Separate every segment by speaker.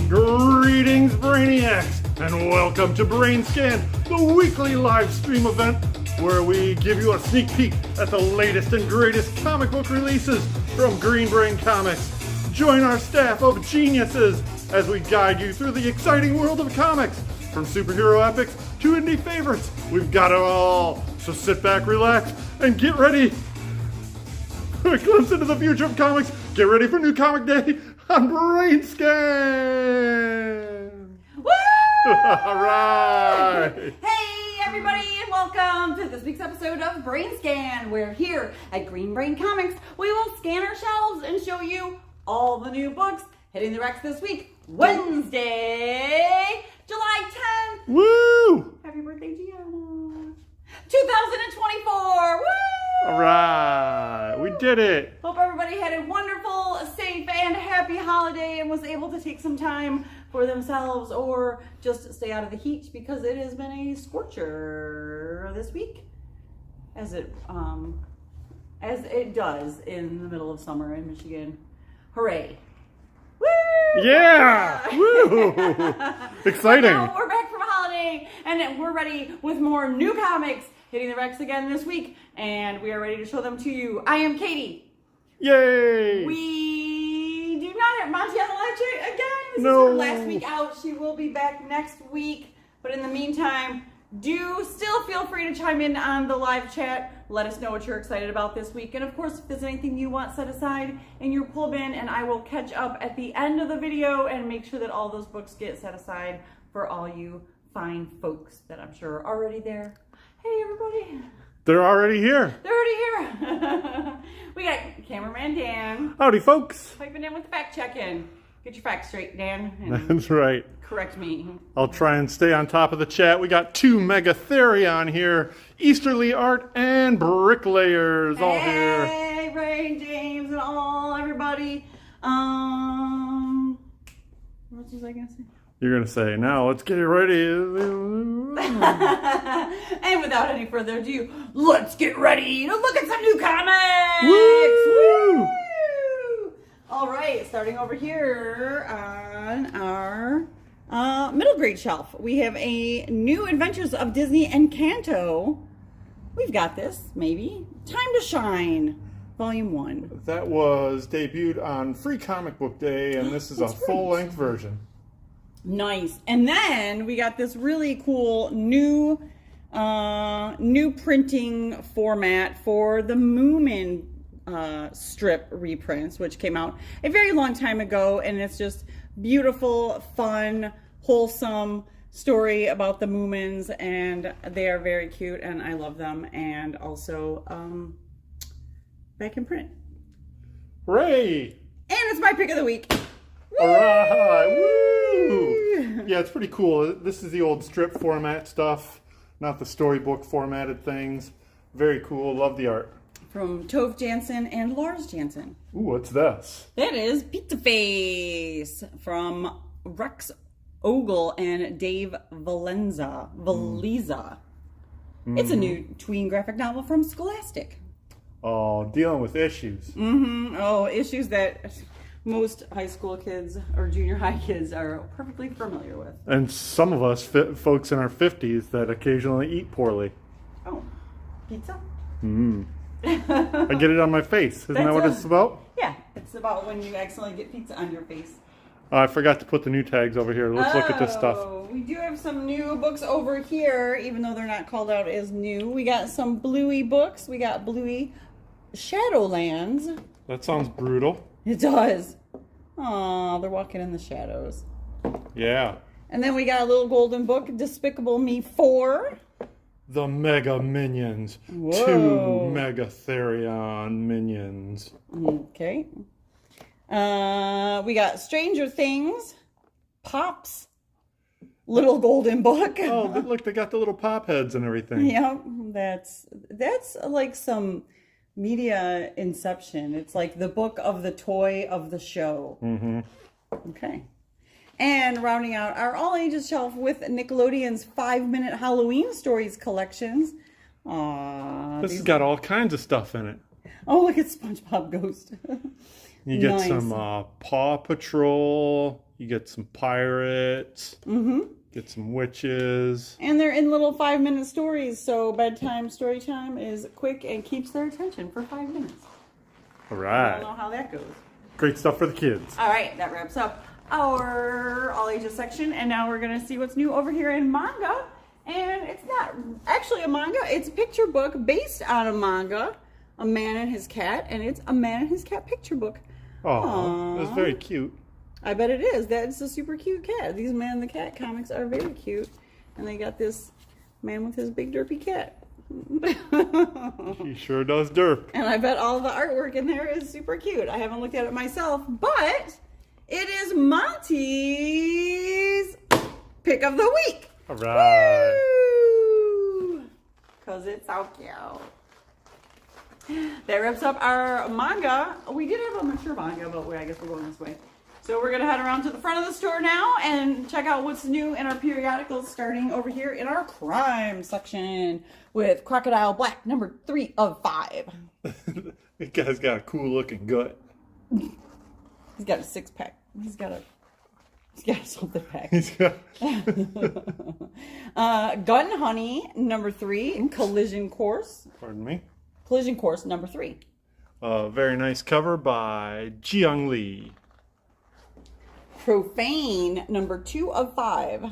Speaker 1: Greetings, Brainiacs, and welcome to BrainScan, the weekly live stream event where we give you a sneak peek at the latest and greatest comic book releases from Green Brain Comics. Join our staff of geniuses as we guide you through the exciting world of comics. From superhero epics to indie favorites, we've got it all. So sit back, relax, and get ready for a glimpse into the future of comics. Get ready for New Comic Day on BrainScan!
Speaker 2: Woo!
Speaker 1: All right!
Speaker 2: Hey everybody, and welcome to this week's episode of BrainScan. We're here at Green Brain Comics. We will scan our shelves and show you all the new books hitting the Rex this week, Wednesday, July 10th.
Speaker 1: Woo!
Speaker 2: Happy birthday, Gianna. 2024! Woo!
Speaker 1: All right, we did it.
Speaker 2: Hope everybody had a wonderful, safe, and happy holiday and was able to take some time for themselves or just stay out of the heat because it has been a scorcher this week, as it does in the middle of summer in Michigan. Hooray! Woo!
Speaker 1: Yeah! Woo! Exciting.
Speaker 2: Now we're back from holiday and we're ready with more new comics hitting the Rex again this week, and we are ready to show them to you. I am Katie.
Speaker 1: Yay!
Speaker 2: We do not have Monty on the live chat again. This
Speaker 1: No.
Speaker 2: is her last week out. She will be back next week. But in the meantime, do still feel free to chime in on the live chat. Let us know what you're excited about this week. And of course, if there's anything you want set aside in your pull bin, and I will catch up at the end of the video and make sure that all those books get set aside for all you fine folks that I'm sure are already there. Hey everybody.
Speaker 1: They're already here.
Speaker 2: They're already here. We got cameraman Dan.
Speaker 1: Howdy, folks.
Speaker 2: Piping in with the fact check-in. Get your facts straight, Dan. And
Speaker 1: That's right.
Speaker 2: correct me.
Speaker 1: I'll try and stay on top of the chat. We got two Mega Therion here, Easterly Art and Bricklayers all here.
Speaker 2: Hey, Ray, James, and all everybody. What was I gonna say?
Speaker 1: You're going to say, now let's get it ready.
Speaker 2: And without any further ado, let's get ready to look at some new comics.
Speaker 1: Woo!
Speaker 2: Woo! All right, starting over here on our middle grade shelf, we have a new Adventures of Disney Encanto. We've got this, maybe. Time to Shine, Volume 1.
Speaker 1: That was debuted on Free Comic Book Day, and this is a full-length version.
Speaker 2: Nice. And then we got this really cool new printing format for the Moomin strip reprints, which came out a very long time ago, and it's just beautiful, fun, wholesome story about the Moomins, and they are very cute, and I love them, and also back in print.
Speaker 1: Hooray!
Speaker 2: And it's my pick of the week.
Speaker 1: All right! Woo! Yeah, it's pretty cool. This is the old strip format stuff, not the storybook formatted things. Very cool. Love the art.
Speaker 2: From Tove Jansen and Lars Jansen.
Speaker 1: Ooh, what's this?
Speaker 2: That is Pizza Face from Rex Ogle and Dave Valiza. It's a new tween graphic novel from Scholastic.
Speaker 1: Oh, dealing with issues.
Speaker 2: Oh, issues that most high school kids or junior high kids are perfectly familiar with.
Speaker 1: And some of us folks in our 50s that occasionally eat poorly.
Speaker 2: Oh, pizza?
Speaker 1: I get it on my face. Isn't that what it's about?
Speaker 2: Yeah, it's about when you accidentally get pizza on your face.
Speaker 1: I forgot to put the new tags over here. Let's look at this stuff.
Speaker 2: We do have some new books over here, even though they're not called out as new. We got some Bluey books. We got Bluey Shadowlands.
Speaker 1: That sounds brutal.
Speaker 2: It does. Aw, they're walking in the shadows.
Speaker 1: Yeah.
Speaker 2: And then we got a little golden book, Despicable Me 4.
Speaker 1: The Mega Minions.
Speaker 2: Whoa.
Speaker 1: 2 Mega Therion Minions.
Speaker 2: Okay. We got Stranger Things, Pop's little golden book.
Speaker 1: Oh, look, they got the little pop heads and everything.
Speaker 2: Yep, that's like some media inception. It's like the book of the toy of the show. Okay. And rounding out our all ages shelf with Nickelodeon's 5-minute Halloween stories collections. Aww.
Speaker 1: This has got all kinds of stuff in it.
Speaker 2: Oh, look at SpongeBob Ghost.
Speaker 1: You get
Speaker 2: Nice.
Speaker 1: some Paw Patrol, You get some pirates. Get some witches.
Speaker 2: And they're in little 5-minute stories, so bedtime story time is quick and keeps their attention for 5 minutes.
Speaker 1: All right.
Speaker 2: I don't know how that goes.
Speaker 1: Great stuff for the kids.
Speaker 2: All right, that wraps up our all ages section, and now we're going to see what's new over here in manga. And it's not actually a manga, it's a picture book based on a manga, A Man and His Cat, and it's a Man and His Cat picture book.
Speaker 1: Oh, that's very cute.
Speaker 2: I bet it is. That's a super cute cat. These Man and the Cat comics are very cute. And they got this man with his big derpy cat.
Speaker 1: He sure does derp.
Speaker 2: And I bet all the artwork in there is super cute. I haven't looked at it myself, but it is Monty's pick of the week.
Speaker 1: All right.
Speaker 2: Because it's so cute. That wraps up our manga. We did have a mature manga, but I guess we're going this way. So we're going to head around to the front of the store now and check out what's new in our periodicals, starting over here in our crime section with Crocodile Black, number 3 of 5.
Speaker 1: This guy's got a cool looking gut.
Speaker 2: He's got a 6-pack. He's got a something pack.
Speaker 1: He's got
Speaker 2: Gun Honey, number 3. Collision Course.
Speaker 1: Pardon me.
Speaker 2: Collision Course, number 3.
Speaker 1: Very nice cover by Jiyoung Lee.
Speaker 2: Profane, number 2 of 5.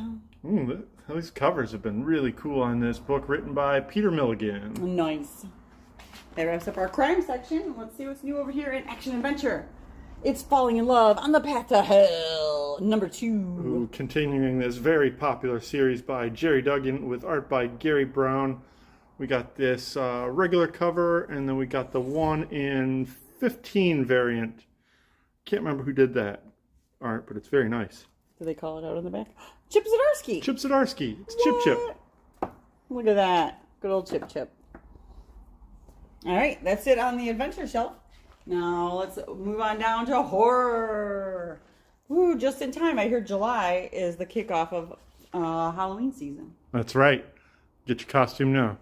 Speaker 1: These covers have been really cool on this book, written by Peter Milligan.
Speaker 2: Nice. That wraps up our crime section. Let's see what's new over here in action adventure. It's Falling in Love on the Path to Hell, number 2.
Speaker 1: Ooh, continuing this very popular series by Jerry Duggan with art by Gary Brown. We got this regular cover, and then we got the 1 in 15 variant. Can't remember who did that art, but it's very nice.
Speaker 2: Do they call it out on the back? Chip Zdarsky.
Speaker 1: Chip Zdarsky. It's Chip Chip.
Speaker 2: Look at that. Good old Chip Chip. All right, that's it on the adventure shelf. Now let's move on down to horror. Ooh, just in time. I hear July is the kickoff of Halloween season.
Speaker 1: That's right. Get your costume now.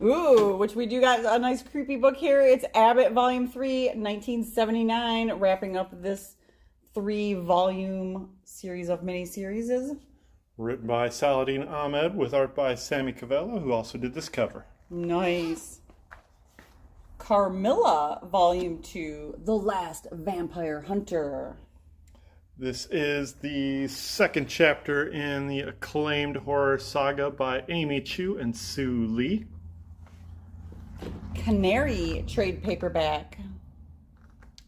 Speaker 2: Ooh, which we do got a nice creepy book here. It's Abbott Volume 3, 1979, wrapping up this 3-volume series of mini-series.
Speaker 1: Written by Saladin Ahmed with art by Sammy Cavella, who also did this cover.
Speaker 2: Nice. Carmilla, Volume 2, The Last Vampire Hunter.
Speaker 1: This is the second chapter in the acclaimed horror saga by Amy Chu and Sue Lee.
Speaker 2: Canary, trade paperback.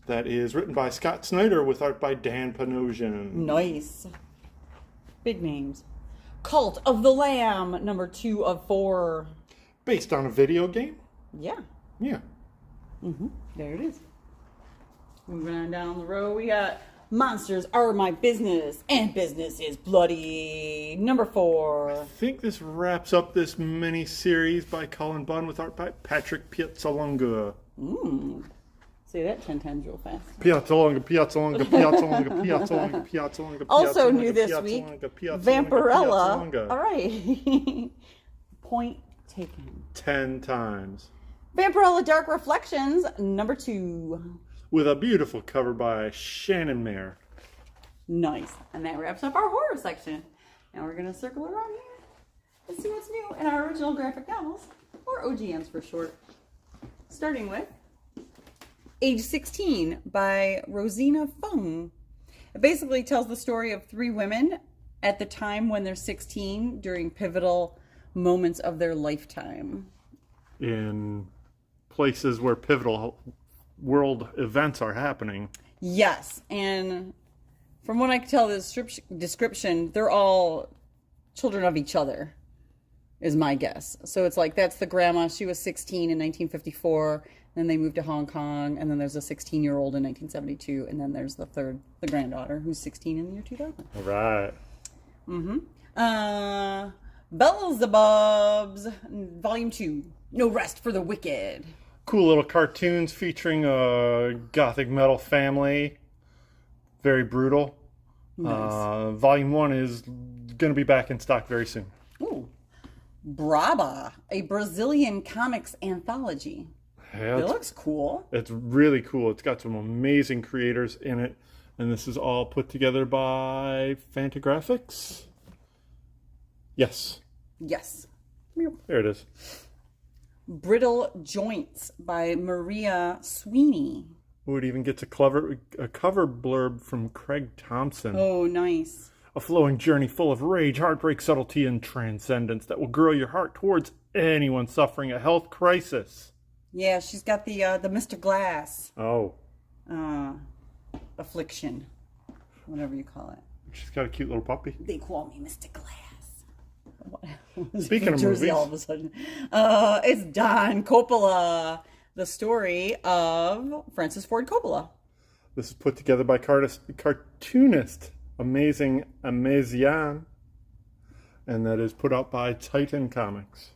Speaker 1: That is written by Scott Snyder with art by Dan Panosian.
Speaker 2: Nice. Big names. Cult of the Lamb, number 2 of 4.
Speaker 1: Based on a video game?
Speaker 2: Yeah.
Speaker 1: Yeah.
Speaker 2: There it is. Moving on down the road, we got Monsters Are My Business, and Business is Bloody, number 4.
Speaker 1: I think this wraps up this mini-series by Colin Bunn with art by Patrick Piazzalonga.
Speaker 2: Say that 10 times real fast.
Speaker 1: Piazzalonga, Piazzalonga, Piazzalonga, Piazzalonga, Piazzalonga.
Speaker 2: Also new this week, Vampirella. All right. Point taken.
Speaker 1: 10 times.
Speaker 2: Vampirella Dark Reflections, number 2.
Speaker 1: With a beautiful cover by Shannon Mayer.
Speaker 2: Nice. And that wraps up our horror section. Now we're going to circle around here and see what's new in our original graphic novels, or OGNs for short. Starting with Age 16 by Rosina Fung. It basically tells the story of 3 women at the time when they're 16 during pivotal moments of their lifetime.
Speaker 1: In places where pivotal world events are happening.
Speaker 2: Yes, and from what I can tell, the description, they're all children of each other, is my guess. So it's like, that's the grandma, she was 16 in 1954, then they moved to Hong Kong, and then there's a 16-year-old in 1972, and then there's the granddaughter, who's 16 in the year 2000.
Speaker 1: All right.
Speaker 2: Beelzebubs, Volume 2, No Rest for the Wicked.
Speaker 1: Cool little cartoons featuring a gothic metal family. Very brutal. Nice. Volume 1 is going to be back in stock very soon.
Speaker 2: Ooh. Braba, a Brazilian comics anthology.
Speaker 1: Yeah,
Speaker 2: It looks cool.
Speaker 1: It's really cool. It's got some amazing creators in it. And this is all put together by Fantagraphics. Yes.
Speaker 2: Yes.
Speaker 1: There it is.
Speaker 2: Brittle Joints by Maria Sweeney.
Speaker 1: Ooh, it even gets a cover blurb from Craig Thompson.
Speaker 2: Oh, nice.
Speaker 1: A flowing journey full of rage, heartbreak, subtlety, and transcendence that will grow your heart towards anyone suffering a health crisis.
Speaker 2: Yeah, she's got the Mr. Glass
Speaker 1: Oh.
Speaker 2: affliction, whatever you call it.
Speaker 1: She's got a cute little puppy.
Speaker 2: They call me Mr. Glass.
Speaker 1: Speaking of
Speaker 2: Jersey,
Speaker 1: movies,
Speaker 2: all of a sudden, it's Don Coppola, the story of Francis Ford Coppola.
Speaker 1: this is put together by cartoonist Amazing Amazian, and that is put out by Titan Comics.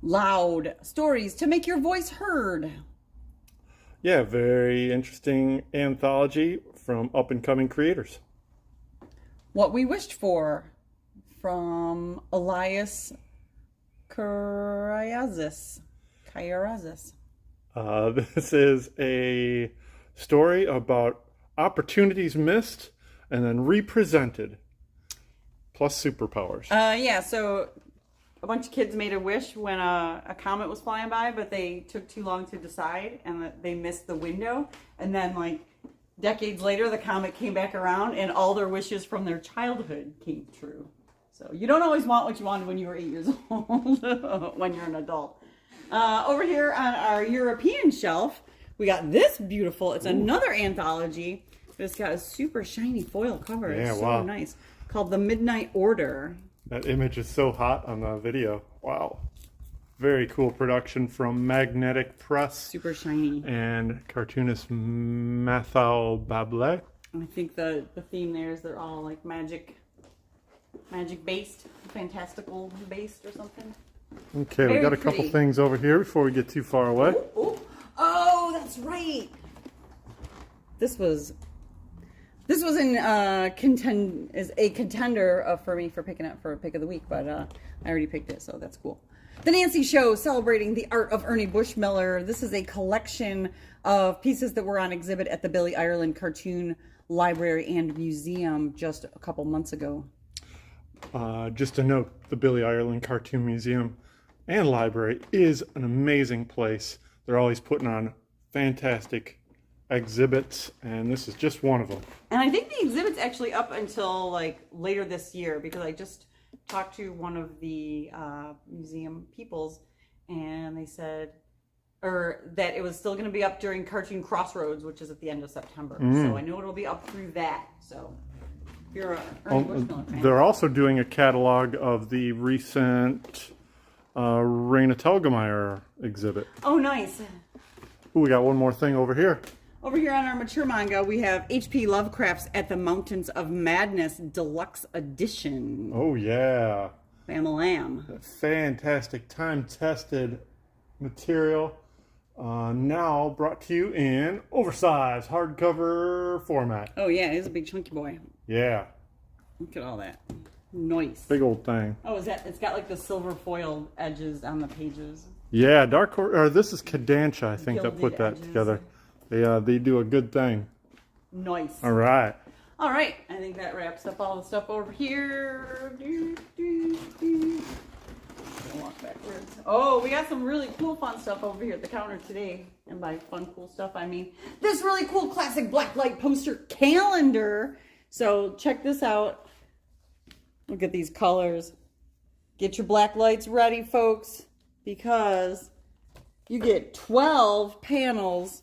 Speaker 2: Loud stories to make your voice heard.
Speaker 1: Yeah, very interesting anthology from up-and-coming creators.
Speaker 2: What We Wished For from Elias Kayrazis.
Speaker 1: This is a story about opportunities missed and then represented, plus superpowers.
Speaker 2: Yeah, so a bunch of kids made a wish when a comet was flying by, but they took too long to decide and they missed the window. And then, like, decades later, the comet came back around and all their wishes from their childhood came true. So you don't always want what you wanted when you were 8 years old when you're an adult. Over here on our European shelf, we got this beautiful, it's another anthology, but it's got a super shiny foil cover.
Speaker 1: Yeah,
Speaker 2: it's so
Speaker 1: wow.
Speaker 2: nice. Called The Midnight Order.
Speaker 1: That image is so hot on the video. Wow. Very cool production from Magnetic Press
Speaker 2: Super shiny.
Speaker 1: and cartoonist Mathal Bablet.
Speaker 2: I think the theme there is they're all like magic based, fantastical based or something.
Speaker 1: Okay, we
Speaker 2: Very
Speaker 1: got a couple
Speaker 2: pretty.
Speaker 1: things over here before we get too far away.
Speaker 2: Oh, that's right. This was in is a contender for me for picking up for pick of the week, but I already picked it, so that's cool. The Nancy Show, celebrating the art of Ernie Bushmiller. This is a collection of pieces that were on exhibit at the Billy Ireland Cartoon Library and Museum just a couple months ago.
Speaker 1: Just a note, the Billy Ireland Cartoon Museum and Library is an amazing place. They're always putting on fantastic exhibits, and this is just one of them.
Speaker 2: And I think the exhibit's actually up until like later this year, because I just talked to one of the museum peoples, and they said that it was still going to be up during Cartoon Crossroads, which is at the end of September. So I know it'll be up through that. So if you're a Ernie Bushmiller fan.
Speaker 1: They're also doing a catalog of the recent Raina Telgemeier exhibit.
Speaker 2: Oh, nice.
Speaker 1: Ooh, we got one more thing over here.
Speaker 2: Over here on our mature manga, we have H.P. Lovecraft's At the Mountains of Madness Deluxe Edition.
Speaker 1: Oh, yeah.
Speaker 2: Bam-a-lam.
Speaker 1: Fantastic, time-tested material. Now brought to you in oversized hardcover format.
Speaker 2: Oh, yeah, it's a big chunky boy.
Speaker 1: Yeah.
Speaker 2: Look at all that. Nice.
Speaker 1: Big old thing.
Speaker 2: Oh, it's got like the silver foiled edges on the pages.
Speaker 1: Yeah, this is Kodansha, I think, that put
Speaker 2: Gilded
Speaker 1: that
Speaker 2: edges.
Speaker 1: together. They do a good thing.
Speaker 2: Nice.
Speaker 1: All right.
Speaker 2: All right. I think that wraps up all the stuff over here. Walk backwards. Oh, we got some really cool, fun stuff over here at the counter today. And by fun, cool stuff, I mean this really cool classic blacklight poster calendar. So check this out. Look at these colors. Get your black lights ready, folks, because you get 12 panels,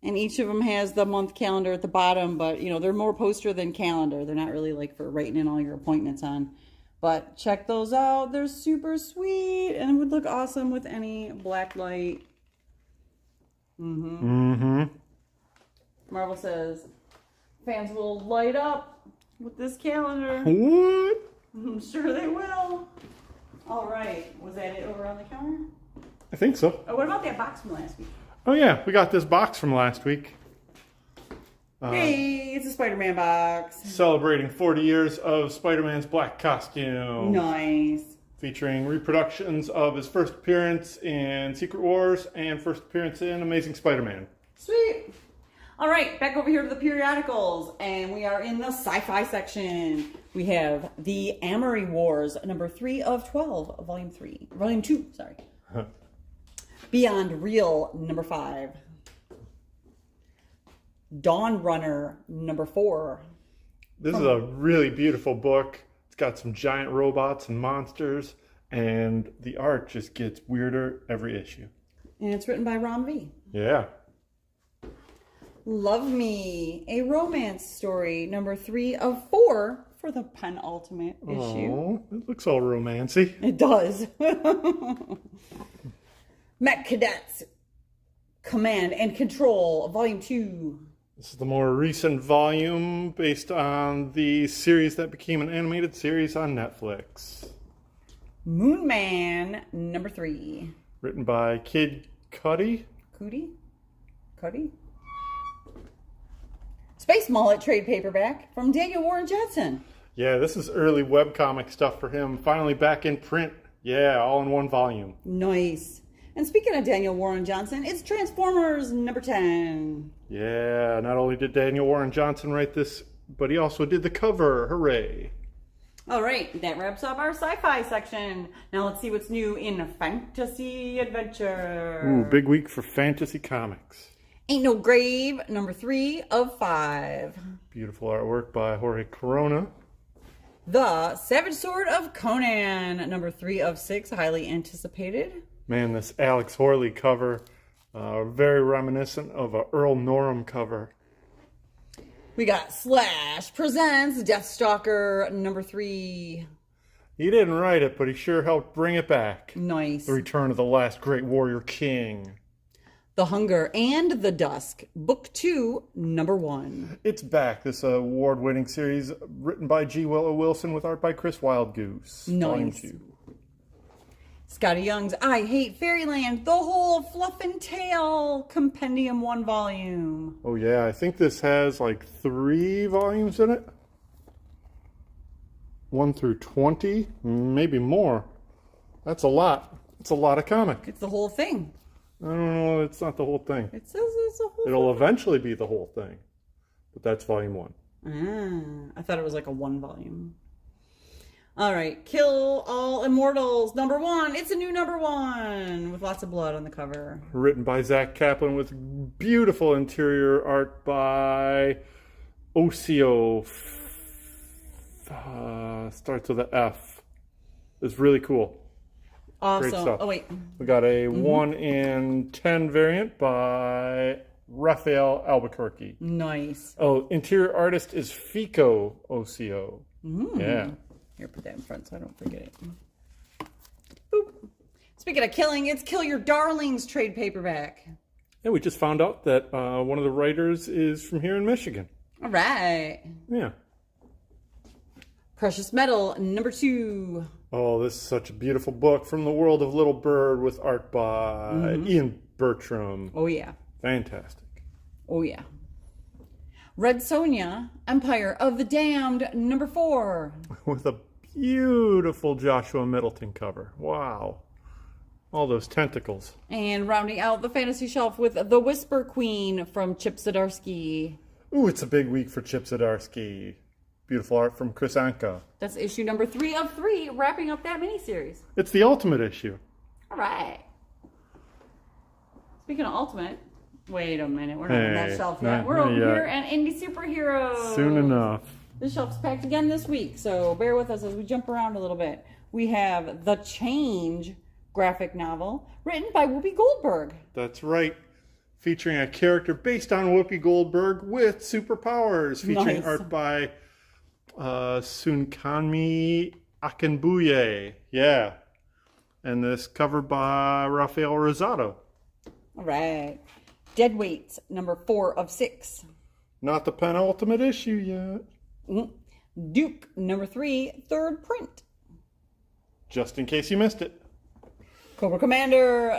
Speaker 2: and each of them has the month calendar at the bottom, but, you know, they're more poster than calendar. They're not really like for writing in all your appointments on. But check those out. They're super sweet, and it would look awesome with any black light. Marvel says fans will light up with this calendar.
Speaker 1: What?
Speaker 2: I'm sure they will. All right. Was that it over on the counter?
Speaker 1: I think so.
Speaker 2: Oh, what about that box from last week?
Speaker 1: Oh, yeah. We got this box from last week.
Speaker 2: Hey, it's a Spider-Man box.
Speaker 1: Celebrating 40 years of Spider-Man's black costume.
Speaker 2: Nice.
Speaker 1: Featuring reproductions of his first appearance in Secret Wars and first appearance in Amazing Spider-Man.
Speaker 2: Sweet. All right, back over here to the periodicals, and we are in the sci-fi section. We have the Amory Wars, number 3 of 12, volume 2, sorry. Beyond Real, number 5. Dawn Runner, number 4.
Speaker 1: This is a really beautiful book. It's got some giant robots and monsters, and the art just gets weirder every issue.
Speaker 2: And it's written by Ron V.
Speaker 1: Yeah.
Speaker 2: Love Me, a romance story, number 3 of 4 for the penultimate issue.
Speaker 1: Oh, it looks all romancy.
Speaker 2: It does. Mech Cadets, Command and Control, volume 2.
Speaker 1: This is the more recent volume based on the series that became an animated series on Netflix.
Speaker 2: Moon Man, number 3.
Speaker 1: Written by Kid Cudi.
Speaker 2: Cudi? Space Mullet trade paperback from Daniel Warren Johnson.
Speaker 1: Yeah, this is early webcomic stuff for him. Finally back in print. Yeah, all in one volume.
Speaker 2: Nice. And speaking of Daniel Warren Johnson, it's Transformers number 10.
Speaker 1: Yeah, not only did Daniel Warren Johnson write this, but he also did the cover. Hooray.
Speaker 2: All right, that wraps up our sci-fi section. Now let's see what's new in fantasy adventure.
Speaker 1: Ooh, big week for fantasy comics.
Speaker 2: Ain't No Grave, number 3 of 5.
Speaker 1: Beautiful artwork by Jorge Corona.
Speaker 2: The Savage Sword of Conan, number 3 of 6, highly anticipated.
Speaker 1: Man, this Alex Horley cover, very reminiscent of a Earl Norham cover.
Speaker 2: We got Slash presents Deathstalker, number 3.
Speaker 1: He didn't write it, but he sure helped bring it back.
Speaker 2: Nice.
Speaker 1: The Return of the Last Great Warrior King.
Speaker 2: The Hunger and the Dusk, book 2, number 1.
Speaker 1: It's back, this award-winning series written by G. Willow Wilson with art by Chris Wildgoose.
Speaker 2: Nice.
Speaker 1: Volume 2.
Speaker 2: Scotty Young's I Hate Fairyland, the whole Fluff and Tail compendium, 1 volume.
Speaker 1: Oh yeah, I think this has like 3 volumes in it. 1 through 20, maybe more. That's a lot. It's a lot of comic.
Speaker 2: It's the whole thing.
Speaker 1: I don't know, it's not the whole thing.
Speaker 2: It says it's the whole
Speaker 1: It'll
Speaker 2: thing.
Speaker 1: eventually be the whole thing. But that's volume 1.
Speaker 2: I thought it was like a 1 volume. All right, Kill All Immortals, number 1. It's a new number 1 with lots of blood on the cover.
Speaker 1: Written by Zach Kaplan with beautiful interior art by Ocio. Starts with an F. It's really cool.
Speaker 2: Awesome.
Speaker 1: Great stuff.
Speaker 2: Oh, wait.
Speaker 1: We got a 1 in 10 variant by Raphael Albuquerque.
Speaker 2: Nice.
Speaker 1: Oh, interior artist is Fico Ocio. Yeah.
Speaker 2: Here, put that in front so I don't forget it. Boop. Speaking of killing, it's Kill Your Darlings trade paperback.
Speaker 1: Yeah, we just found out that one of the writers is from here in Michigan.
Speaker 2: All right.
Speaker 1: Yeah.
Speaker 2: Precious Metal, number 2.
Speaker 1: Oh, this is such a beautiful book from the world of Little Bird with art by Ian Bertram.
Speaker 2: Oh, yeah.
Speaker 1: Fantastic.
Speaker 2: Oh, yeah. Red Sonja, Empire of the Damned, number 4.
Speaker 1: With a beautiful Joshua Middleton cover. Wow. All those tentacles.
Speaker 2: And rounding out the fantasy shelf with The Whisper Queen from Chip Zdarsky.
Speaker 1: Ooh, it's a big week for Chip Zdarsky. Beautiful art from Chris Anka.
Speaker 2: That's issue number 3 of 3, wrapping up that miniseries.
Speaker 1: It's the ultimate issue.
Speaker 2: All right. Speaking of ultimate, wait a minute, we're not on that shelf yet. We're over here at Indie Superheroes.
Speaker 1: Soon enough.
Speaker 2: The shelf's packed again this week, so bear with us as we jump around a little bit. We have The Change graphic novel, written by Whoopi Goldberg.
Speaker 1: That's right. Featuring a character based on Whoopi Goldberg with superpowers. Featuring art by Sunkanmi Akinbuye. Yeah. And this covered by Rafael Rosado.
Speaker 2: All right. Deadweights, number 4 of 6.
Speaker 1: Not the penultimate issue yet.
Speaker 2: Duke, number 3, 3rd print.
Speaker 1: Just in case you missed it.
Speaker 2: Cobra Commander,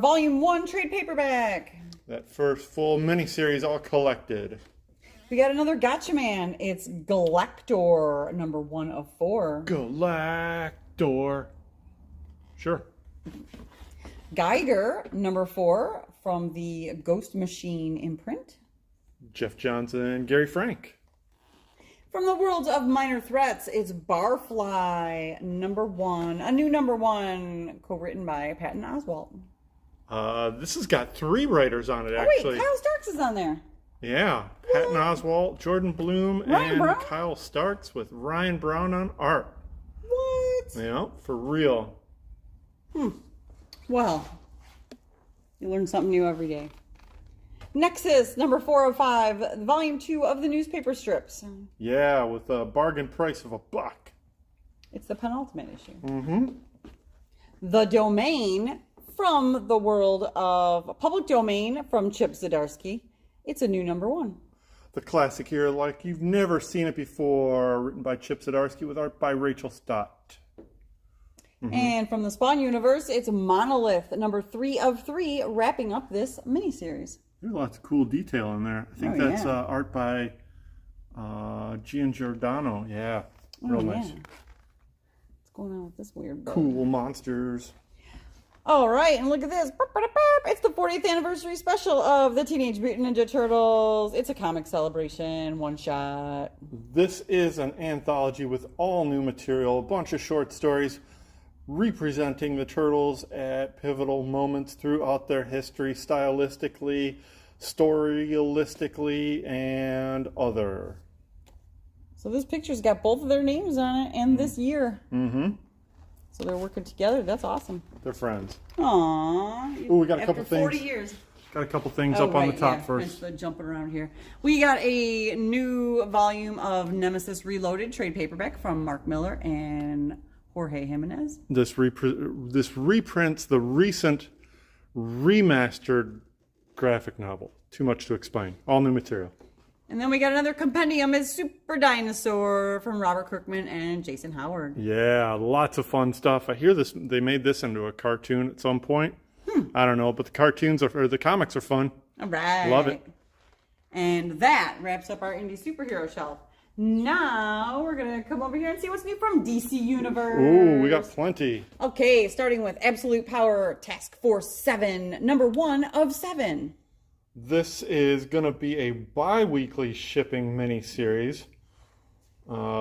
Speaker 2: volume 1 trade paperback.
Speaker 1: That first full miniseries all collected.
Speaker 2: We got another Gotcha Man. It's Galactor, number 1 of 4.
Speaker 1: Galactor. Sure.
Speaker 2: Geiger, number 4, from the Ghost Machine imprint.
Speaker 1: Jeff Johnson and Gary Frank.
Speaker 2: From the world of minor threats, it's Barfly #1, a new #1, co-written by Patton Oswalt.
Speaker 1: This has got 3 writers on it,
Speaker 2: Oh
Speaker 1: actually.
Speaker 2: wait, Kyle Starks is on there.
Speaker 1: Yeah, Patton Oswalt, Jordan Bloom,
Speaker 2: Ryan
Speaker 1: and
Speaker 2: Brown?
Speaker 1: Kyle Starks with Ryan Brown on art.
Speaker 2: What?
Speaker 1: Yeah, for real.
Speaker 2: Well, you learn something new every day. Nexus #405, Volume 2 of the newspaper strips.
Speaker 1: Yeah, with a bargain price of $1.
Speaker 2: It's the penultimate issue.
Speaker 1: Mm-hmm.
Speaker 2: The Domain, from the world of public domain, from Chip Zdarsky. It's a new #1.
Speaker 1: The classic here, like you've never seen it before, written by Chip Zdarsky with art by Rachel Stott.
Speaker 2: And from the Spawn universe, it's Monolith #3 of 3, wrapping up this miniseries.
Speaker 1: There's lots of cool detail in there. I think that's art by Gian Giordano. Yeah, real nice.
Speaker 2: What's going on with this weird bug?
Speaker 1: Cool monsters.
Speaker 2: All right, and look at this. It's the 40th anniversary special of the Teenage Mutant Ninja Turtles. It's a comic celebration, one shot.
Speaker 1: This is an anthology with all new material, a bunch of short stories representing the Turtles at pivotal moments throughout their history, stylistically, storylistically, and other.
Speaker 2: So this picture's got both of their names on it and this year.
Speaker 1: Mm-hmm.
Speaker 2: So they're working together. That's awesome.
Speaker 1: They're friends.
Speaker 2: Aww.
Speaker 1: Ooh, we got a couple things.
Speaker 2: 40 years.
Speaker 1: Got a couple things up on the top first.
Speaker 2: Thanks for jumping around here. We got a new volume of Nemesis Reloaded trade paperback from Mark Miller and Jorge Jimenez.
Speaker 1: This reprints the recent remastered graphic novel. Too much to explain. All new material.
Speaker 2: And then we got another compendium, is Super Dinosaur from Robert Kirkman and Jason Howard.
Speaker 1: Yeah, lots of fun stuff. I hear they made this into a cartoon at some point. I don't know, but the comics are fun.
Speaker 2: All right.
Speaker 1: Love it.
Speaker 2: And that wraps up our indie superhero shelf. Now we're going to come over here and see what's new from DC Universe.
Speaker 1: Ooh, we got plenty.
Speaker 2: Okay, starting with Absolute Power Task Force 7, #1 of 7.
Speaker 1: This is going to be a bi-weekly shipping miniseries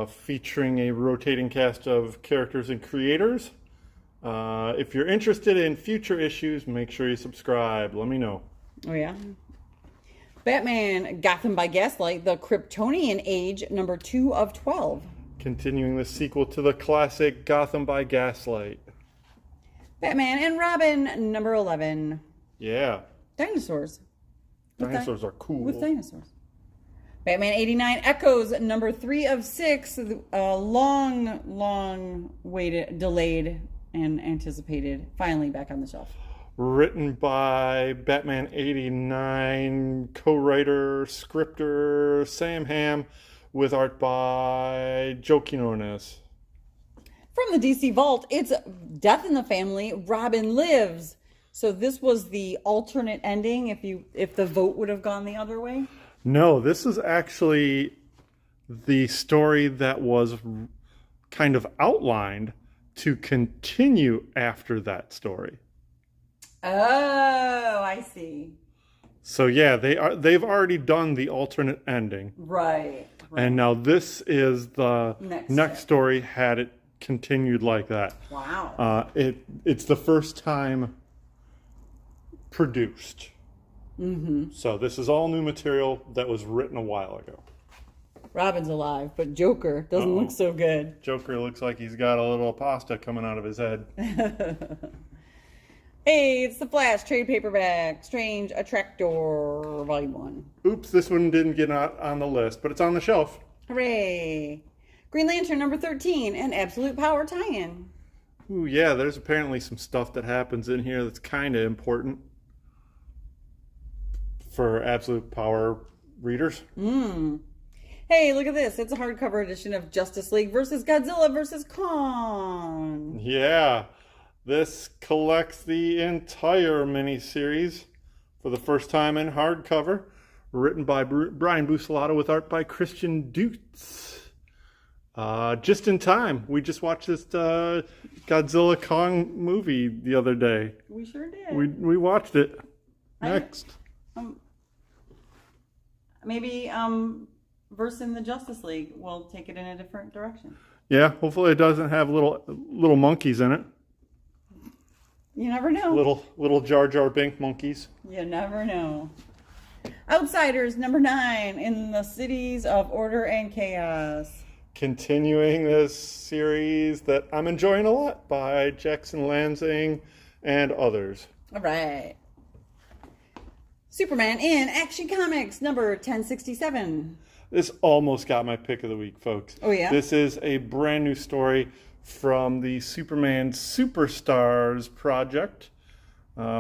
Speaker 1: featuring a rotating cast of characters and creators. If you're interested in future issues, make sure you subscribe. Let me know.
Speaker 2: Oh, yeah? Batman Gotham by Gaslight, the Kryptonian Age, #2 of 12.
Speaker 1: Continuing the sequel to the classic Gotham by Gaslight.
Speaker 2: Batman and Robin, #11.
Speaker 1: Yeah.
Speaker 2: Dinosaurs.
Speaker 1: Dinosaurs are cool.
Speaker 2: With dinosaurs. Batman 89 Echoes, #3 of 6. Long waited, delayed, and anticipated. Finally back on the shelf.
Speaker 1: Written by Batman 89 co-writer, scripter Sam Hamm, with art by Joe Quinones.
Speaker 2: From the DC Vault, it's Death in the Family, Robin Lives. So this was the alternate ending if the vote would have gone the other way?
Speaker 1: No, this is actually the story that was kind of outlined to continue after that story.
Speaker 2: Oh, I see.
Speaker 1: So yeah, they've already done the alternate ending.
Speaker 2: Right.
Speaker 1: And now this is the next story had it continued like that.
Speaker 2: Wow.
Speaker 1: It's the first time produced.
Speaker 2: Mm-hmm.
Speaker 1: So this is all new material that was written a while ago.
Speaker 2: Robin's alive, but Joker doesn't look so good.
Speaker 1: Joker looks like he's got a little pasta coming out of his head.
Speaker 2: Hey, it's the Flash trade paperback, Strange Attractor, Volume 1.
Speaker 1: Oops, this one didn't get on the list, but it's on the shelf.
Speaker 2: Hooray! Green Lantern #13, an Absolute Power tie-in.
Speaker 1: Ooh, yeah, there's apparently some stuff that happens in here that's kind of important for Absolute Power readers.
Speaker 2: Hey, look at this. It's a hardcover edition of Justice League versus Godzilla versus Kong.
Speaker 1: Yeah, this collects the entire miniseries for the first time in hardcover, written by Brian Buccellato with art by Christian Dutz. Just in time. We just watched this Godzilla Kong movie the other day.
Speaker 2: We sure did.
Speaker 1: We watched it. Next.
Speaker 2: maybe versing the Justice League will take it in a different direction.
Speaker 1: Yeah, hopefully it doesn't have little monkeys in it.
Speaker 2: You never know.
Speaker 1: Little Jar Jar Binks monkeys.
Speaker 2: You never know. Outsiders, number 9, in the Cities of Order and Chaos.
Speaker 1: Continuing this series that I'm enjoying a lot by Jackson Lansing and others.
Speaker 2: All right. Superman in Action Comics, number 1067.
Speaker 1: This almost got my pick of the week, folks.
Speaker 2: Oh, yeah?
Speaker 1: This is a brand new story from the Superman Superstars project,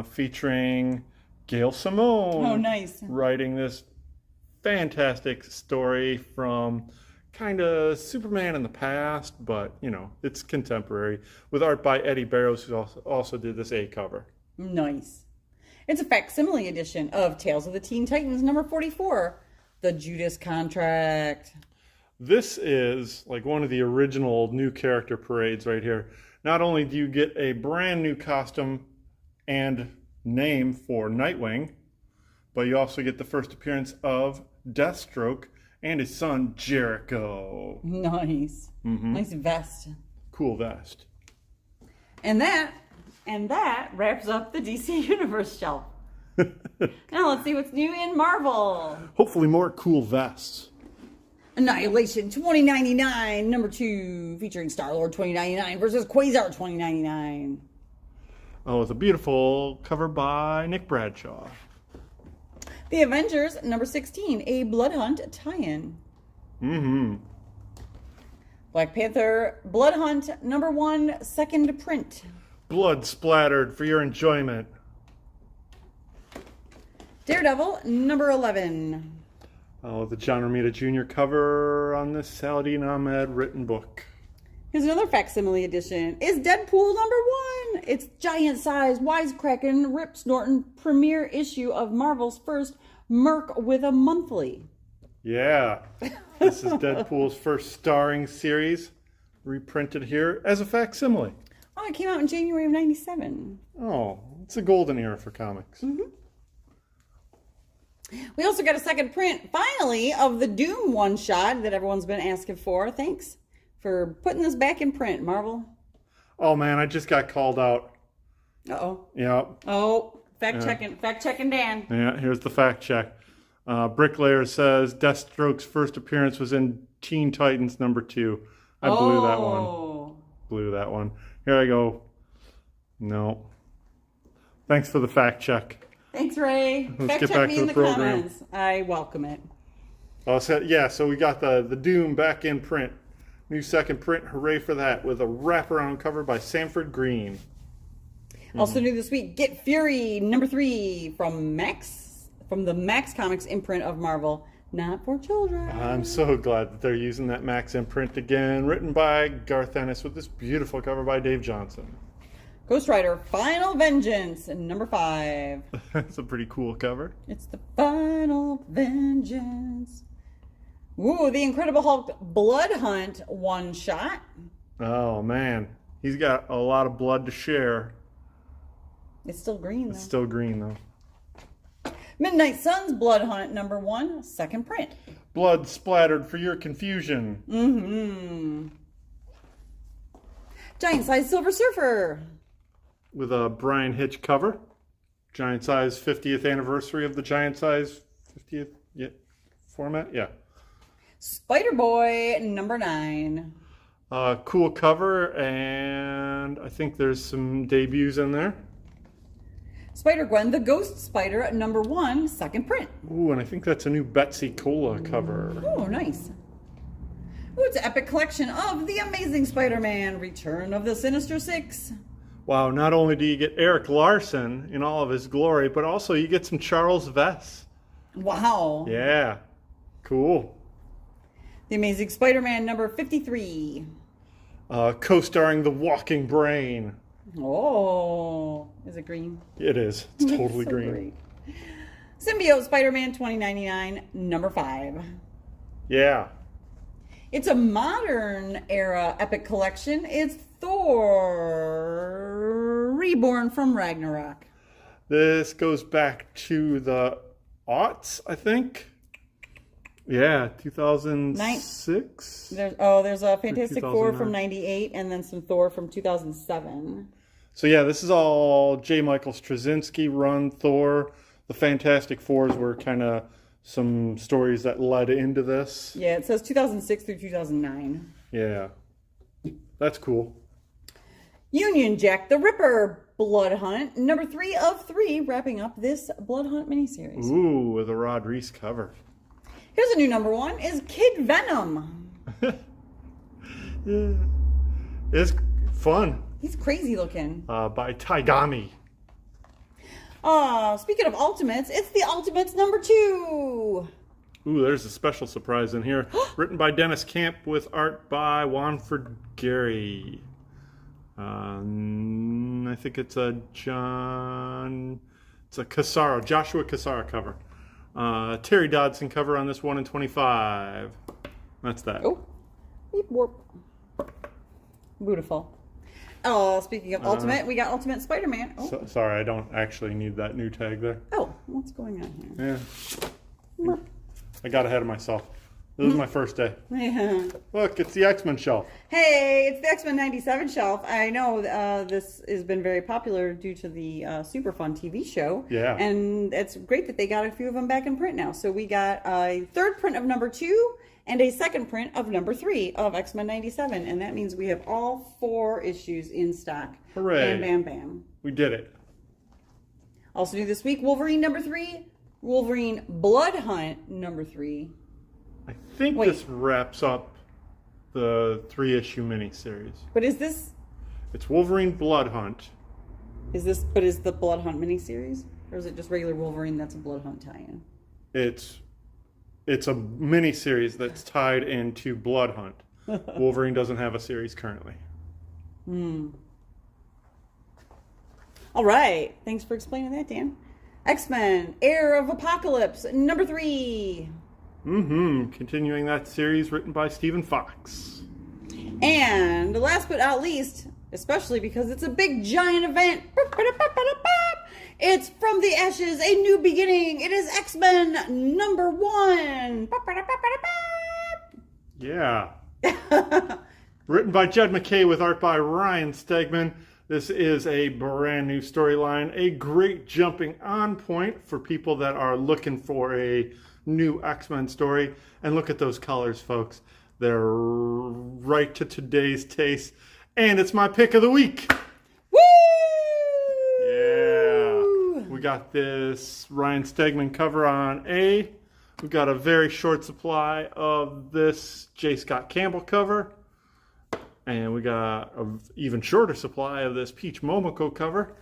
Speaker 1: featuring Gail Simone.
Speaker 2: Oh, nice.
Speaker 1: Writing this fantastic story from kind of Superman in the past, but, you know, it's contemporary, with art by Eddie Barrows, who also did this A cover.
Speaker 2: Nice. It's a facsimile edition of Tales of the Teen Titans, number 44, The Judas Contract.
Speaker 1: This is like one of the original new character parades right here. Not only do you get a brand new costume and name for Nightwing, but you also get the first appearance of Deathstroke and his son Jericho.
Speaker 2: Nice.
Speaker 1: Mm-hmm.
Speaker 2: Nice vest.
Speaker 1: Cool vest.
Speaker 2: And that wraps up the DC Universe shelf. Now let's see what's new in Marvel.
Speaker 1: Hopefully more cool vests.
Speaker 2: Annihilation 2099, number 2, featuring Star-Lord 2099 versus Quasar 2099.
Speaker 1: Oh, it's a beautiful cover by Nick Bradshaw.
Speaker 2: The Avengers, number 16, a Blood Hunt tie-in.
Speaker 1: Mm-hmm.
Speaker 2: Black Panther, Blood Hunt, number 1, second print.
Speaker 1: Blood splattered for your enjoyment.
Speaker 2: Daredevil, number 11.
Speaker 1: Oh, the John Romita Jr. cover on this Saladin Ahmed written book.
Speaker 2: Here's another facsimile edition. Is Deadpool number 1. It's giant-sized, wisecracking, rip-snorting premiere issue of Marvel's first Merc with a monthly.
Speaker 1: Yeah. This is Deadpool's first starring series, reprinted here as a facsimile.
Speaker 2: Oh, it came out in January of 97.
Speaker 1: Oh, it's a golden era for comics.
Speaker 2: Mm-hmm. We also got a second print, finally, of the Doom one-shot that everyone's been asking for. Thanks for putting this back in print, Marvel.
Speaker 1: Oh, man, I just got called out.
Speaker 2: Uh-oh.
Speaker 1: Yeah.
Speaker 2: Oh, fact-checking Dan.
Speaker 1: Yeah, here's the fact check. Bricklayer says Deathstroke's first appearance was in Teen Titans number 2. I blew that one. Blew that one. Here I go. No. Thanks for the fact check.
Speaker 2: Thanks, Ray.
Speaker 1: Let's
Speaker 2: Fact
Speaker 1: get
Speaker 2: check
Speaker 1: back
Speaker 2: me
Speaker 1: to
Speaker 2: in
Speaker 1: the
Speaker 2: the
Speaker 1: program.
Speaker 2: comments. I welcome it.
Speaker 1: Oh, so we got the Doom back in print. New second print. Hooray for that. With a wraparound cover by Sanford Green.
Speaker 2: Also new this week, Get Fury, number 3, from the Max Comics imprint of Marvel. Not for children.
Speaker 1: I'm so glad that they're using that Max imprint again. Written by Garth Ennis with this beautiful cover by Dave Johnson.
Speaker 2: Ghost Rider, Final Vengeance, number 5.
Speaker 1: That's a pretty cool cover.
Speaker 2: It's the Final Vengeance. Ooh, the Incredible Hulk Blood Hunt one-shot.
Speaker 1: Oh, man. He's got a lot of blood to share.
Speaker 2: It's still green, though.
Speaker 1: It's still green, though.
Speaker 2: Midnight Suns Blood Hunt, number 1, second print.
Speaker 1: Blood splattered for your confusion.
Speaker 2: Mm-hmm. Giant Size Silver Surfer.
Speaker 1: With a Brian Hitch cover. Giant Size 50th anniversary of the Giant Size 50th format. Yeah.
Speaker 2: Spider-Boy, number 9.
Speaker 1: Cool cover, and I think there's some debuts in there.
Speaker 2: Spider-Gwen, the Ghost Spider, number 1, second print.
Speaker 1: Ooh, and I think that's a new Betsy Cola cover.
Speaker 2: Oh, nice. Ooh, it's an epic collection of The Amazing Spider-Man, Return of the Sinister Six.
Speaker 1: Wow, not only do you get Eric Larson in all of his glory, but also you get some Charles Vess.
Speaker 2: Wow.
Speaker 1: Yeah, cool.
Speaker 2: The Amazing Spider-Man, number 53.
Speaker 1: Co-starring The Walking Brain.
Speaker 2: Oh, is it green?
Speaker 1: It is. It's totally
Speaker 2: So
Speaker 1: green.
Speaker 2: great. Symbiote Spider-Man 2099, number 5.
Speaker 1: Yeah.
Speaker 2: It's a modern era epic collection. It's Thor Reborn from Ragnarok.
Speaker 1: This goes back to the aughts, I think. Yeah, 2006.
Speaker 2: There's a Fantastic Four
Speaker 1: 2009.
Speaker 2: from 98 and then some Thor from 2007.
Speaker 1: So yeah, this is all J. Michael Straczynski run Thor. The Fantastic Fours were kind of some stories that led into this.
Speaker 2: Yeah, it says 2006 through 2009.
Speaker 1: Yeah, that's cool.
Speaker 2: Union Jack the Ripper Blood Hunt, number 3 of 3, wrapping up this Blood Hunt miniseries.
Speaker 1: Ooh, with a Rod Reese cover.
Speaker 2: Here's a new number 1, is Kid Venom.
Speaker 1: Yeah. It's fun.
Speaker 2: He's crazy looking.
Speaker 1: By Taigami.
Speaker 2: Speaking of Ultimates, it's the Ultimates number 2.
Speaker 1: Ooh, there's a special surprise in here. Written by Dennis Camp with art by Juanford Gary. I think it's a Joshua Cassara cover. Terry Dodson cover on this 1 in 25. That's that.
Speaker 2: Oh, beep warp. Beautiful. Speaking of Ultimate, we got Ultimate Spider-Man. Oh.
Speaker 1: Sorry, I don't actually need that new tag there.
Speaker 2: Oh, what's going on here?
Speaker 1: Yeah. I got ahead of myself. This is my first day.
Speaker 2: Yeah.
Speaker 1: Look, it's the X-Men shelf.
Speaker 2: Hey, it's the X-Men 97 shelf. I know this has been very popular due to the super fun TV show.
Speaker 1: Yeah.
Speaker 2: And it's great that they got a few of them back in print now. So we got a third print of number 2 and a second print of number 3 of X-Men 97. And that means we have all 4 issues in stock.
Speaker 1: Hooray.
Speaker 2: Bam, bam, bam.
Speaker 1: We did it.
Speaker 2: Also new this week, Wolverine number 3, Wolverine Blood Hunt number 3.
Speaker 1: I think this wraps up the 3-issue miniseries.
Speaker 2: But is this...
Speaker 1: It's Wolverine Blood Hunt.
Speaker 2: Is the Blood Hunt miniseries? Or is it just regular Wolverine that's a Blood Hunt tie-in?
Speaker 1: It's a miniseries that's tied into Blood Hunt. Wolverine doesn't have a series currently.
Speaker 2: All right. Thanks for explaining that, Dan. X-Men, Heir of Apocalypse, number 3.
Speaker 1: Continuing that series written by Stephen Fox.
Speaker 2: And last but not least, especially because it's a big giant event, it's From the Ashes, A New Beginning. It is X-Men number 1.
Speaker 1: Yeah. Written by Jed McKay with art by Ryan Stegman. This is a brand new storyline, a great jumping on point for people that are looking for a new X-Men story. And look at those colors, folks. They're right to today's taste. And it's my pick of the week.
Speaker 2: Woo!
Speaker 1: Yeah. We got this Ryan Stegman cover on A. We got a very short supply of this J. Scott Campbell cover. And we got an even shorter supply of this Peach Momoko cover.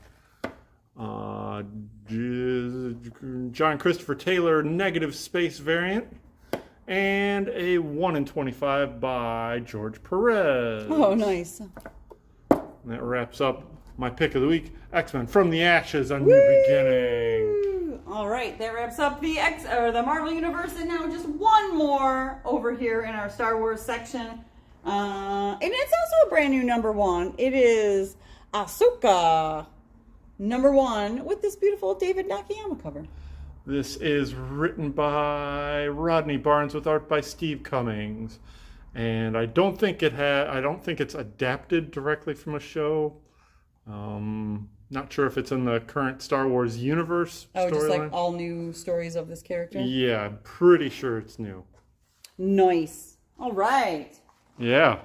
Speaker 1: John Christopher Taylor negative space variant. And a 1 in 25 by George Perez.
Speaker 2: Oh, nice.
Speaker 1: And that wraps up my pick of the week. X-Men From the Ashes, A New Beginning.
Speaker 2: All right, that wraps up the Marvel Universe. And now just one more over here in our Star Wars section. And it's also a brand new number 1. It is Ahsoka number 1 with this beautiful David Nakayama cover.
Speaker 1: This is written by Rodney Barnes with art by Steve Cummings, and I don't think it's adapted directly from a show. Not sure if it's in the current Star Wars universe.
Speaker 2: Oh, just like
Speaker 1: storyline.
Speaker 2: all new stories of this character.
Speaker 1: Yeah, I'm pretty sure it's new.
Speaker 2: Nice. All right.
Speaker 1: Yeah.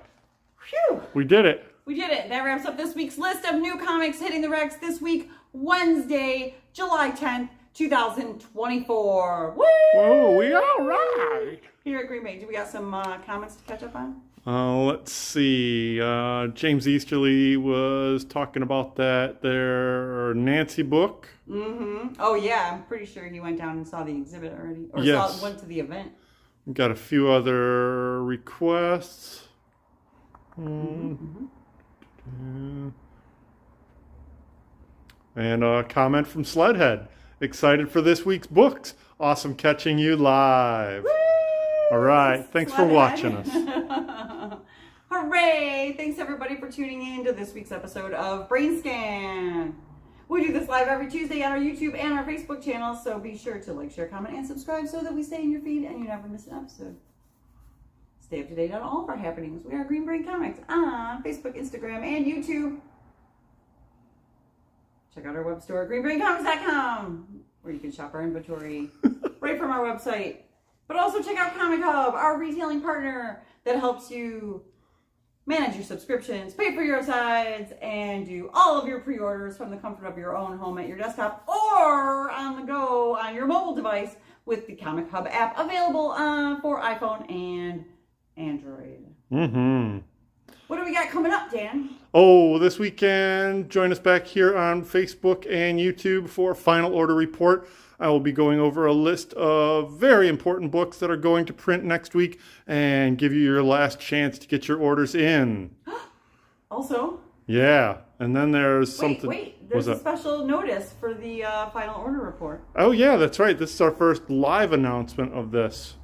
Speaker 2: Phew.
Speaker 1: We did it.
Speaker 2: We did it. That wraps up this week's list of new comics hitting the Rex this week, Wednesday, July 10th, 2024. Woo!
Speaker 1: Whoa, we all right.
Speaker 2: Here at Green Bay, do we got some comments to catch up on?
Speaker 1: Let's see. James Easterly was talking about their Nancy book.
Speaker 2: Mm-hmm. Oh, yeah. I'm pretty sure he went down and saw the exhibit already. Or
Speaker 1: Yes.
Speaker 2: went to the event.
Speaker 1: We've got a few other requests. And a comment from Sledhead. Excited for this week's books. Awesome catching you live.
Speaker 2: Woo!
Speaker 1: All right. Thanks for watching us.
Speaker 2: Hooray! Thanks everybody for tuning in to this week's episode of BrainScan. We do this live every Tuesday on our YouTube and our Facebook channel, so be sure to like, share, comment, and subscribe so that we stay in your feed and you never miss an episode. Stay up to date on all of our happenings. We are Green Brain Comics on Facebook, Instagram, and YouTube. Check out our web store, greenbraincomics.com, where you can shop our inventory right from our website. But also check out COMICHUB, our retailing partner that helps you manage your subscriptions, pay for your sides, and do all of your pre-orders from the comfort of your own home at your desktop or on the go on your mobile device with the COMICHUB app available for iPhone and Android.
Speaker 1: Mm-hmm.
Speaker 2: What do we got coming up, Dan?
Speaker 1: Oh, this weekend, join us back here on Facebook and YouTube for Final Order Report. I will be going over a list of very important books that are going to print next week and give you your last chance to get your orders in.
Speaker 2: Also?
Speaker 1: Yeah, and then there's something...
Speaker 2: Wait, there's a special notice for the Final Order Report.
Speaker 1: Oh yeah, that's right. This is our first live announcement of this.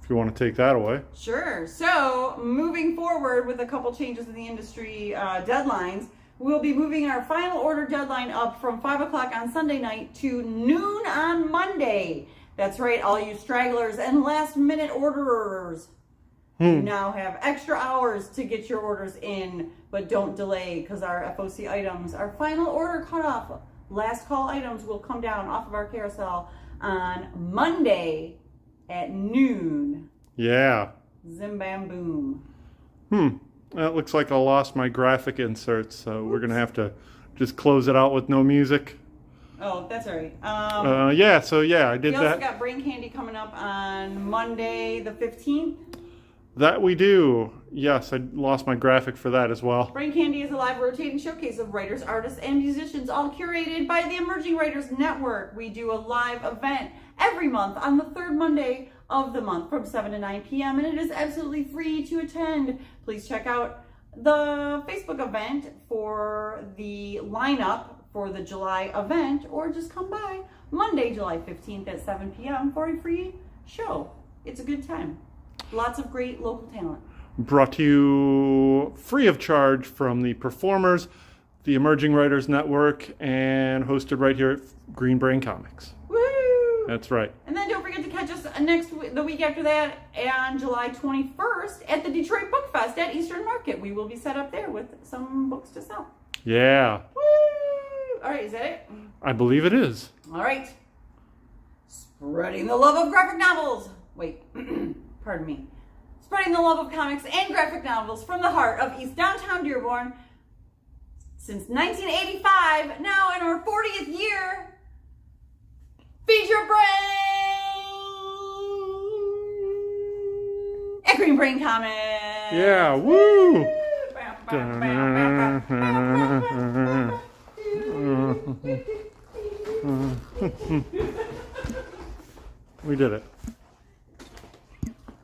Speaker 1: If you want to take that away.
Speaker 2: Sure. So, moving forward with a couple changes in the industry deadlines, we'll be moving our final order deadline up from 5 o'clock on Sunday night to noon on Monday. That's right, all you stragglers and last-minute orderers. You now have extra hours to get your orders in, but don't delay because our FOC items, our final order cutoff, last call items will come down off of our carousel on Monday at noon.
Speaker 1: Yeah.
Speaker 2: Zim bam boom.
Speaker 1: It looks like I lost my graphic inserts, so we're going to have to just close it out with no music.
Speaker 2: Oh, that's all right.
Speaker 1: I did
Speaker 2: we
Speaker 1: that.
Speaker 2: also got Brain Candy coming up on Monday the 15th.
Speaker 1: That we do. Yes, I lost my graphic for that as well.
Speaker 2: Brain Candy is a live rotating showcase of writers, artists, and musicians, all curated by the Emerging Writers Network. We do a live event every month on the third Monday of the month from 7 to 9 p.m. and it is absolutely free to attend. Please check out the Facebook event for the lineup for the July event, or just come by Monday, July 15th at 7 p.m. for a free show. It's a good time. Lots of great local talent.
Speaker 1: Brought to you free of charge from the performers, the Emerging Writers Network, and hosted right here at Green Brain Comics.
Speaker 2: Woo!
Speaker 1: That's right.
Speaker 2: And then don't forget to catch us the week after that on July 21st at the Detroit Book Fest at Eastern Market. We will be set up there with some books to sell.
Speaker 1: Yeah.
Speaker 2: Woo! All right, is that it?
Speaker 1: I believe it is.
Speaker 2: All right. Spreading the love of graphic novels. Wait, pardon me. Spreading the love of comics and graphic novels from the heart of East Downtown Dearborn since 1985, now in our 40th year. Feed your brain at Green Brain Comics.
Speaker 1: Yeah, woo! We did it.